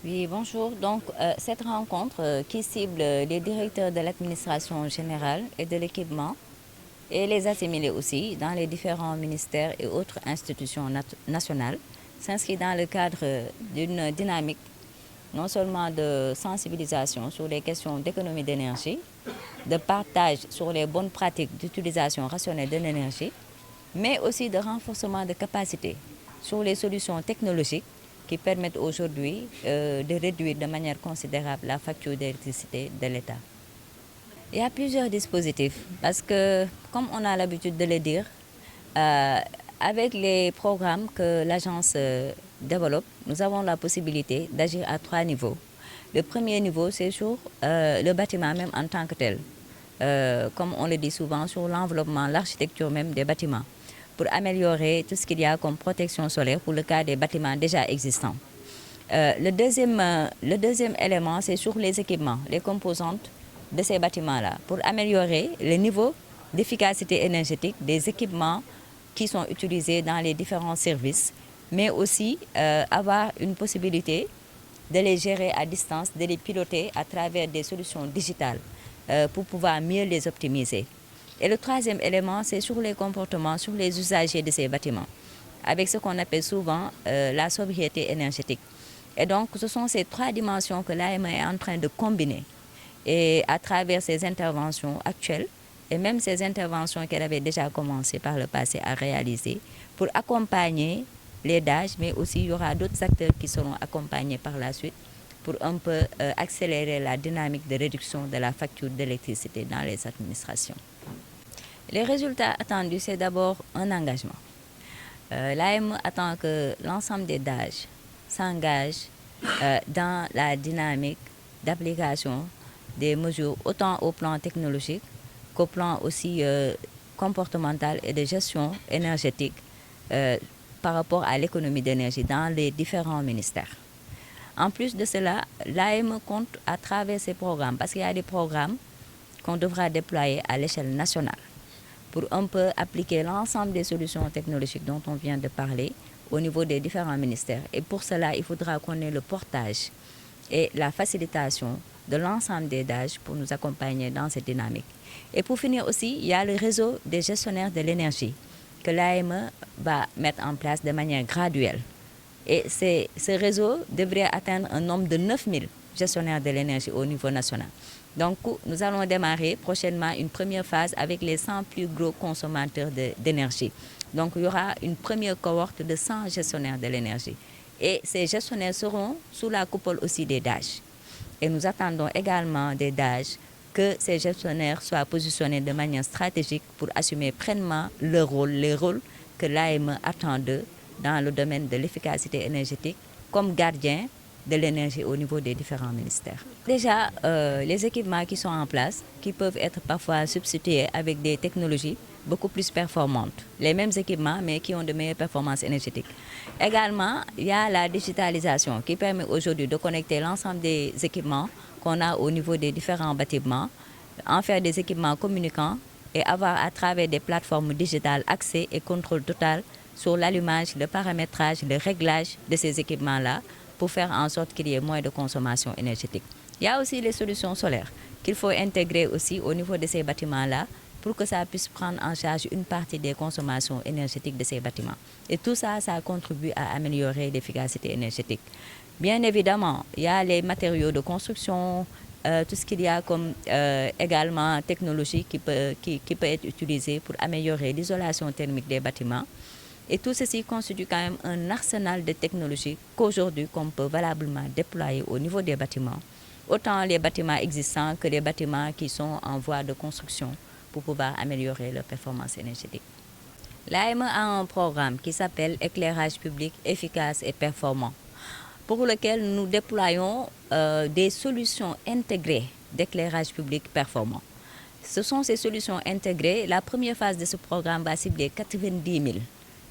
Oui, bonjour. Donc, cette rencontre qui cible les directeurs de l'administration générale et de l'équipement et les assimilés aussi dans les différents ministères et autres institutions nationales s'inscrit dans le cadre d'une dynamique non seulement de sensibilisation sur les questions d'économie d'énergie, de partage sur les bonnes pratiques d'utilisation rationnelle de l'énergie, mais aussi de renforcement de capacités sur les solutions technologiques qui permettent aujourd'hui de réduire de manière considérable la facture d'électricité de l'État. Il y a plusieurs dispositifs parce que, comme on a l'habitude de le dire, euh, avec les programmes que l'agence développe, nous avons la possibilité d'agir à 3 niveaux. Le premier niveau, c'est sur le bâtiment même en tant que tel. Comme on le dit souvent, sur l'enveloppement, l'architecture même des bâtiments, pour améliorer tout ce qu'il y a comme protection solaire pour le cas des bâtiments déjà existants. Le deuxième élément, c'est sur les équipements, les composantes de ces bâtiments-là, pour améliorer le niveau d'efficacité énergétique des équipements qui sont utilisés dans les différents services, mais aussi avoir une possibilité de les gérer à distance, de les piloter à travers des solutions digitales pour pouvoir mieux les optimiser. Et le troisième élément, c'est sur les comportements, sur les usagers de ces bâtiments, avec ce qu'on appelle souvent la sobriété énergétique. Et donc, ce sont ces 3 dimensions que l'AME est en train de combiner. Et à travers ces interventions actuelles, et même ces interventions qu'elle avait déjà commencé par le passé à réaliser, pour accompagner les DAGE, mais aussi il y aura d'autres acteurs qui seront accompagnés par la suite pour un peu accélérer la dynamique de réduction de la facture d'électricité dans les administrations. Les résultats attendus, c'est d'abord un engagement. L'AME attend que l'ensemble des DAGE s'engagent dans la dynamique d'application des mesures autant au plan technologique qu'au plan aussi comportemental et de gestion énergétique par rapport à l'économie d'énergie dans les différents ministères. En plus de cela, l'AME compte à travers ces programmes, parce qu'il y a des programmes qu'on devra déployer à l'échelle nationale pour un peu appliquer l'ensemble des solutions technologiques dont on vient de parler au niveau des différents ministères. Et pour cela, il faudra qu'on ait le portage et la facilitation de l'ensemble des DAGE pour nous accompagner dans cette dynamique. Et pour finir aussi, il y a le réseau des gestionnaires de l'énergie que l'AME va mettre en place de manière graduelle. Et ce réseau devrait atteindre un nombre de 9000 gestionnaires de l'énergie au niveau national. Donc, nous allons démarrer prochainement une première phase avec les 100 plus gros consommateurs d'énergie. Donc, il y aura une première cohorte de 100 gestionnaires de l'énergie. Et ces gestionnaires seront sous la coupole aussi des DAGE. Et nous attendons également des DAGE que ces gestionnaires soient positionnés de manière stratégique pour assumer pleinement les rôles que l'AME attend d'eux dans le domaine de l'efficacité énergétique comme gardien de l'énergie au niveau des différents ministères. Déjà, les équipements qui sont en place, qui peuvent être parfois substitués avec des technologies beaucoup plus performantes. Les mêmes équipements, mais qui ont de meilleures performances énergétiques. Également, il y a la digitalisation qui permet aujourd'hui de connecter l'ensemble des équipements qu'on a au niveau des différents bâtiments, en faire des équipements communicants et avoir à travers des plateformes digitales accès et contrôle total sur l'allumage, le paramétrage, le réglage de ces équipements-là pour faire en sorte qu'il y ait moins de consommation énergétique. Il y a aussi les solutions solaires qu'il faut intégrer aussi au niveau de ces bâtiments-là pour que ça puisse prendre en charge une partie des consommations énergétiques de ces bâtiments. Et tout ça, ça contribue à améliorer l'efficacité énergétique. Bien évidemment, il y a les matériaux de construction, tout ce qu'il y a comme également technologie qui peut être utilisée pour améliorer l'isolation thermique des bâtiments. Et tout ceci constitue quand même un arsenal de technologies qu'aujourd'hui qu'on peut valablement déployer au niveau des bâtiments. Autant les bâtiments existants que les bâtiments qui sont en voie de construction pour pouvoir améliorer leur performance énergétique. L'AME a un programme qui s'appelle Éclairage public efficace et performant, pour lequel nous déployons des solutions intégrées d'éclairage public performant. Ce sont ces solutions intégrées. La première phase de ce programme va cibler 90 000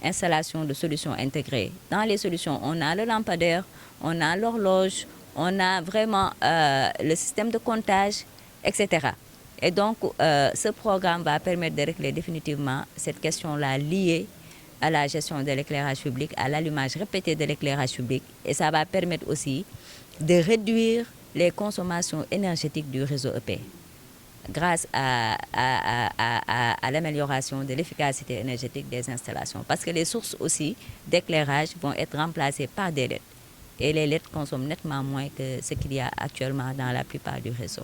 installations de solutions intégrées. Dans les solutions, on a le lampadaire, on a l'horloge, on a vraiment le système de comptage, etc. Et donc, ce programme va permettre de régler définitivement cette question-là liée à la gestion de l'éclairage public, à l'allumage répété de l'éclairage public. Et ça va permettre aussi de réduire les consommations énergétiques du réseau EP grâce à l'amélioration de l'efficacité énergétique des installations. Parce que les sources aussi d'éclairage vont être remplacées par des LED. Et les LED consomment nettement moins que ce qu'il y a actuellement dans la plupart du réseau.